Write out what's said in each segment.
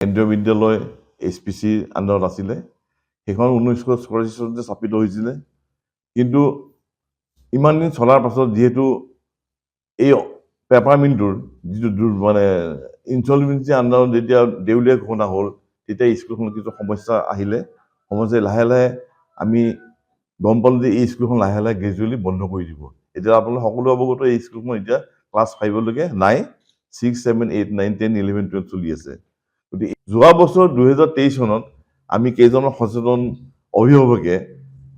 কেন্দ্ৰীয় বিদ্যালয় HPC আণ্ডাৰত আছিলে। সেইখন 1984 চনতে স্থাপিত হৈছিলে। কিন্তু ইমান দিন চলাৰ পাছত যিহেতু এই পেপাৰ মিলটোৰ যিটো মানে ইনচলভেঞ্চি আণ্ডাৰত যেতিয়া দেউলীয়া ঘোষণা হ'ল, তেতিয়া স্কুলখনত কিছু সমস্যা আহিলে। সমস্যা লাহে লাহে আমি গম পালোঁ যে এই স্কুলখন লাহে লাহে গ্ৰেজুৱেলি বন্ধ কৰি দিব। এতিয়া আপোনালোকে সকলো অৱগত, এই স্কুলখন এতিয়া ক্লাছ 5লৈকে নাই, 6, 7, 8, 9, 10, 11, 12 চলি আছে। গতিকে যোৱা বছৰ 2023 চনত আমি কেইজনমান সচেতন অভিভাৱকে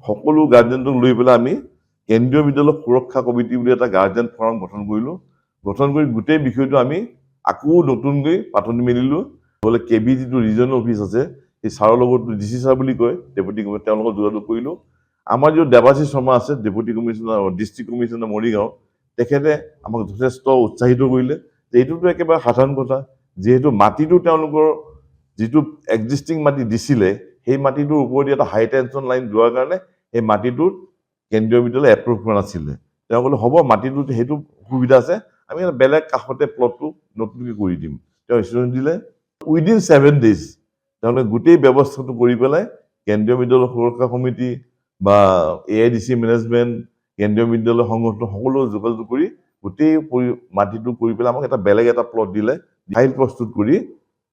সকলো গাৰ্জেনটোক লৈ পেলাই আমি কেন্দ্ৰীয় বিদ্যালয় সুৰক্ষা কমিটি বুলি এটা গাৰ্জেন ফৰাম গঠন কৰিলোঁ। গঠন কৰি গোটেই বিষয়টো আমি আকৌ নতুনকৈ পাতনি মেলিলোঁ। বোলে KB যিটো ৰিজনেল অফিচ আছে, সেই ছাৰৰ লগত DC ছাৰ বুলি কয়, ডেপুটি কমিশ্যনাৰ, তেওঁৰ লগত যোগাযোগ কৰিলোঁ। আমাৰ যিটো দেৱাশীষ শৰ্মা আছে, deputy commissioner, district commissioner Morigaon, তেখেতে আমাক যথেষ্ট উৎসাহিত কৰিলে যে এইটোতো একেবাৰে সাধাৰণ কথা। যিহেতু মাটিটো তেওঁলোকৰ যিটো এক্সিষ্টিং মাটি দিছিলে, সেই মাটিটোৰ ওপৰেদি এটা হাই টেনশ্যন লাইন যোৱাৰ কাৰণে সেই মাটিটোত কেন্দ্ৰীয় বিদ্যালয় এপ্ৰুভ কৰা নাছিলে। তেওঁ ক'লে হ'ব, মাটিটোত সেইটো সুবিধা আছে, আমি বেলেগ কাষতে প্লটটো নতুনকৈ কৰি দিম। তেওঁ ইনষ্ট্ৰাকশ্যন দিলে। উইদিন 7 days তেওঁলোকে গোটেই ব্যৱস্থাটো কৰি পেলাই কেন্দ্ৰীয় বিদ্যালয় সুৰক্ষা সমিতি বা AIDC মেনেজমেণ্ট, কেন্দ্ৰীয় বিদ্যালয় সংগঠন সকলো যোগাযোগ কৰি গোটেই মাটিটো কৰি পেলাই আমাক বেলেগ এটা প্লট দিলে। ফাইল প্ৰস্তুত কৰি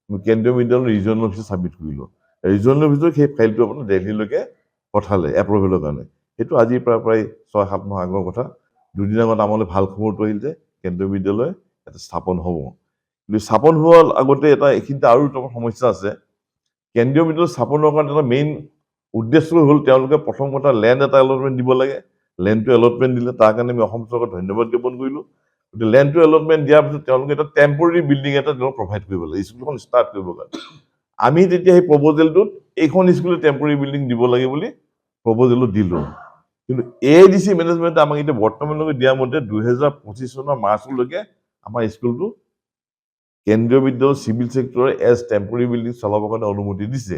কেন্দ্ৰীয় বিদ্যালয় ৰিজনেল অফিচত ছাবমিট কৰিলোঁ। ৰিজনেল অফিচত সেই ফাইলটো আপোনাৰ দেলহিলৈকে পঠালে এপ্ৰুভেলৰ কাৰণে। সেইটো আজিৰ পৰা প্ৰায় 6-7 মাহ আগৰ কথা। দুদিন আগত আমালৈ ভাল খবৰটো আহিল যে কেন্দ্ৰীয় বিদ্যালয় এটা স্থাপন হ'ব। কিন্তু স্থাপন হোৱাৰ আগতে এইখিনিতে আৰু এটা সমস্যা আছে। কেন্দ্ৰীয় বিদ্যালয় স্থাপনৰ কাৰণে এটা মেইন উদ্দেশ্য হ'ল তেওঁলোকে প্ৰথম কথা লেণ্ড এটা এলটমেণ্ট দিব লাগে। লেণ্ডটো এলটমেণ্ট দিলে, তাৰ কাৰণে আমি অসম চৰকাৰক ধন্যবাদ জ্ঞাপন কৰিলোঁ। গতিকে লেণ্ডটো এলটমেণ্ট দিয়াৰ পিছত তেওঁলোকে এটা টেম্পৰৰী বিল্ডিং এটা প্ৰভাইড কৰিব লাগে স্কুলখন ষ্টাৰ্ট কৰিবৰ কাৰণে। আমি তেতিয়া সেই প্ৰপ'জেলটোত এইখন স্কুলে টেম্পৰৰী বিল্ডিং দিব লাগে বুলি প্ৰপ'জেলটো দিলোঁ। কিন্তু AIDC মেনেজমেণ্টে আমাক এতিয়া বৰ্তমানলৈকে দিয়া মতে 2025 চনৰ মাৰ্চলৈকে আমাৰ স্কুলটো কেন্দ্ৰীয় বিদ্যালয় চিভিল ছেক্টৰে এজ টেম্পৰৰী বিল্ডিং চলাবৰ কাৰণে অনুমতি দিছে।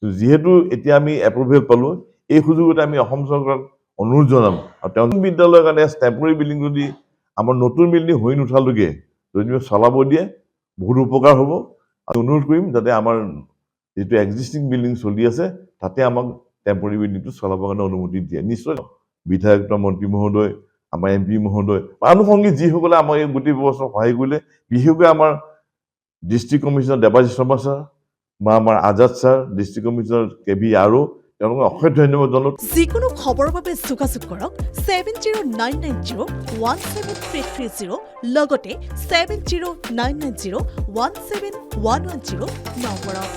যিহেতু এতিয়া আমি এপ্ৰুভেল পালোঁ, এই সুযোগতে আমি অসম চৰকাৰক অনুৰোধ জনাম আৰু তেওঁ বিদ্যালয়ৰ কাৰণে এজ টেম্পৰৰী বিল্ডিং যদি আমাৰ নতুন বিল্ডিং হৈ নুঠালৈকে যদি চলাব দিয়ে, বহুত উপকাৰ হ'ব। আৰু অনুৰোধ কৰিম যাতে আমাৰ যিটো এক্সিষ্টিং বিল্ডিং চলি আছে, তাতে আমাক টেম্পৰৰী বিল্ডিংটো চলাবৰ কাৰণে অনুমতি দিয়ে। নিশ্চয় বিধায়ক মন্ত্ৰী মহোদয়, আমাৰ MP মহোদয়, আনুষংগিক যিসকলে আমাৰ এই গোটেই ব্যৱস্থাত সহায় কৰিলে, বিশেষকৈ আমাৰ district commissioner Debashish Sarma sir বা আমাৰ Azad sir, district commissioner KB আৰু তেওঁলোকে অশেষ ধন্যবাদ জনালোঁ। যিকোনো খবৰৰ বাবে যোগাযোগ কৰক 7099017330 লগতে 7099017110 নম্বৰত।